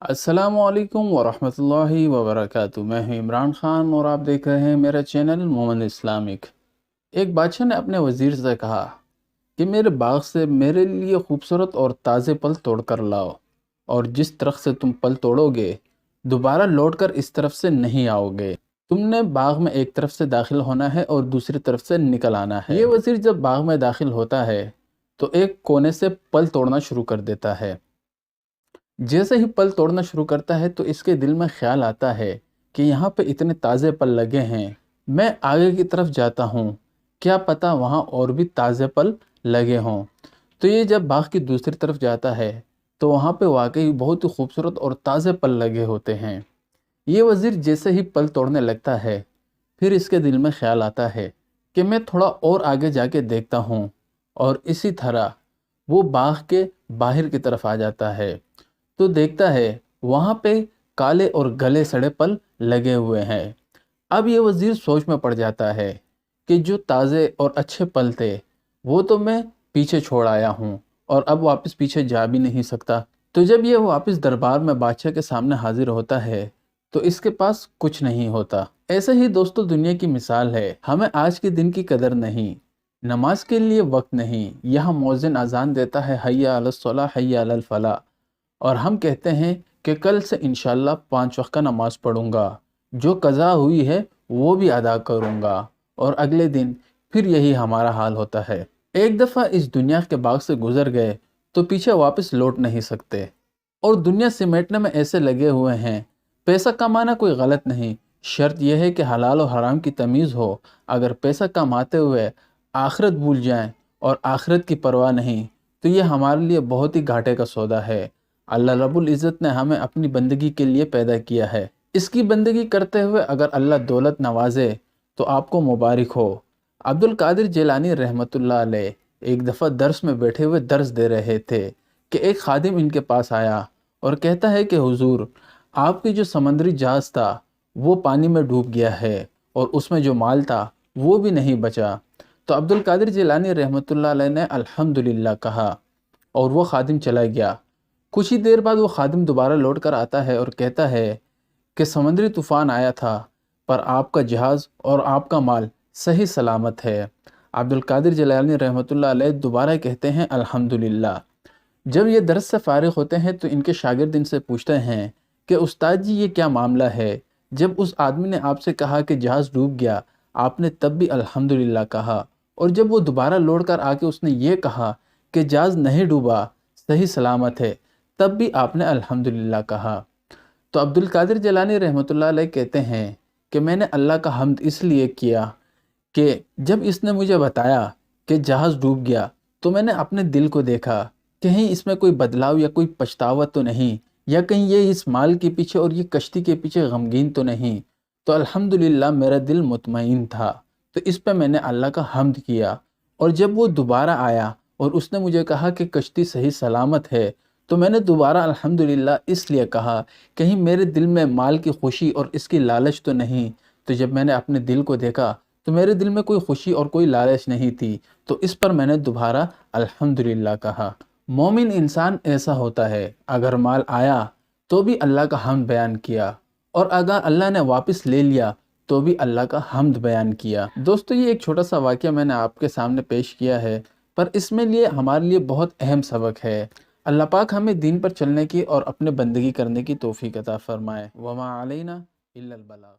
अस्सलामुअलैकुम वरहमतुल्लाहि वबरकातुहू। मैं हूं इमरान खान और आप देख रहे हैं मेरा चैनल मोमन इस्लामिक। एक बादशाह ने अपने वज़ीर से कहा कि मेरे बाग से मेरे लिए खूबसूरत और ताज़े फल तोड़ कर लाओ, और जिस दरख्त से तुम फल तोड़ोगे दोबारा लौट कर इस तरफ से नहीं आओगे। तुमने बाग में एक तरफ से दाखिल होना है और दूसरी तरफ से निकल आना है। ये वज़ीर जब बाग में दाखिल होता है तो एक कोने से फल तोड़ना शुरू कर देता है। जैसे ही फल तोड़ना शुरू करता है तो इसके दिल में ख्याल आता है कि यहाँ पे इतने ताज़े फल लगे हैं, मैं आगे की तरफ जाता हूँ, क्या पता वहाँ और भी ताज़े फल लगे हों। तो ये जब बाग की दूसरी तरफ जाता है तो वहाँ पे वाकई बहुत ही खूबसूरत और ताज़े फल लगे होते हैं। ये वज़ीर जैसे ही फल तोड़ने लगता है फिर इसके दिल में ख्याल आता है कि मैं थोड़ा और आगे जाके देखता हूँ, और इसी तरह वो बाग के बाहर की तरफ आ जाता है तो देखता है वहाँ पे काले और गले सड़े फल लगे हुए हैं। अब ये वज़ीर सोच में पड़ जाता है कि जो ताज़े और अच्छे फल थे वो तो मैं पीछे छोड़ आया हूँ और अब वापस पीछे जा भी नहीं सकता। तो जब ये वापस दरबार में बादशाह के सामने हाजिर होता है तो इसके पास कुछ नहीं होता। ऐसे ही दोस्तों दुनिया की मिसाल है, हमें आज के दिन की कदर नहीं, नमाज के लिए वक्त नहीं। यहाँ मौज़िन अजान देता है हय्या अलस सलाह हय्या अलल फलाह, और हम कहते हैं कि कल से इंशाल्लाह 5 वक्त का नमाज़ पढ़ूंगा, जो कज़ा हुई है वो भी अदा करूंगा, और अगले दिन फिर यही हमारा हाल होता है। एक दफ़ा इस दुनिया के बाग से गुज़र गए तो पीछे वापस लौट नहीं सकते, और दुनिया सिमेटने में ऐसे लगे हुए हैं। पैसा कमाना कोई गलत नहीं, शर्त यह है कि हलाल और हराम की तमीज़ हो। अगर पैसा कमाते हुए आखिरत भूल जाएं और आखिरत की परवाह नहीं तो ये हमारे लिए बहुत ही घाटे का सौदा है। अल्लाह रब्बुल इज़्ज़त ने हमें अपनी बंदगी के लिए पैदा किया है। इसकी बंदगी करते हुए अगर अल्लाह दौलत नवाजे तो आपको मुबारक हो। अब्दुल कादिर जिलानी रहमतुल्लाह अलैह एक दफ़ा दर्स में बैठे हुए दर्स दे रहे थे कि एक खादिम इनके पास आया और कहता है कि हुजूर, आपकी जो समंदरी जहाज़ था वो पानी में डूब गया है और उसमें जो माल था वो भी नहीं बचा। तो अब्दुल कादिर जिलानी रहमतुल्लाह अलैह ने अल्हम्दुलिल्लाह कहा और वो खादिम चला गया। कुछ ही देर बाद वो खादिम दोबारा लौट कर आता है और कहता है कि समुद्री तूफ़ान आया था पर आपका जहाज़ और आपका माल सही सलामत है। अब्दुल कादिर जिलानी रहमतुल्लाह अलैह दोबारा कहते हैं अल्हम्दुलिल्लाह। जब ये दर्स से फ़ारिग होते हैं तो इनके शागिर्द इनसे पूछते हैं कि उस्ताद जी ये क्या मामला है, जब उस आदमी ने आपसे कहा कि जहाज़ डूब गया आपने तब भी अल्हम्दुलिल्लाह कहा, और जब वो दोबारा लौट कर आके उसने ये कहा कि जहाज़ नहीं डूबा सही सलामत है तब भी आपने अल्हम्दुलिल्लाह कहा। तो अब्दुल कादिर जिलानी रहमतुल्लाह अलैह कहते हैं कि मैंने अल्लाह का हम्द इसलिए किया कि जब इसने मुझे बताया कि जहाज़ डूब गया तो मैंने अपने दिल को देखा, कहीं इसमें कोई बदलाव या कोई पछतावा तो नहीं, या कहीं ये इस माल के पीछे और ये कश्ती के पीछे गमगीन तो नहीं। तो अल्हम्दुलिल्लाह मेरा दिल मुतमईन था, तो इस पर मैंने अल्लाह का हम्द किया। और जब वो दोबारा आया और उसने मुझे कहा कि कश्ती सही सलामत है तो मैंने दोबारा अल्हम्दुलिल्लाह इसलिए कहा, कहीं मेरे दिल में माल की खुशी और इसकी लालच तो नहीं। तो जब मैंने अपने दिल को देखा तो मेरे दिल में कोई खुशी और कोई लालच नहीं थी, तो इस पर मैंने दोबारा अल्हम्दुलिल्लाह कहा। मोमिन इंसान ऐसा होता है, अगर माल आया तो भी अल्लाह का हम्द बयान किया, और अगर अल्लाह ने वापस ले लिया तो भी अल्लाह का हम्द बयान किया। दोस्तों ये एक छोटा सा वाक़या मैंने आपके सामने पेश किया है, पर इसमें लिए हमारे लिए बहुत अहम सबक है। अल्लाह पाक हमें दीन पर चलने की और अपने बंदगी करने की तौफीक अता फ़रमाए। वमा अलैना इल्लल बलाग।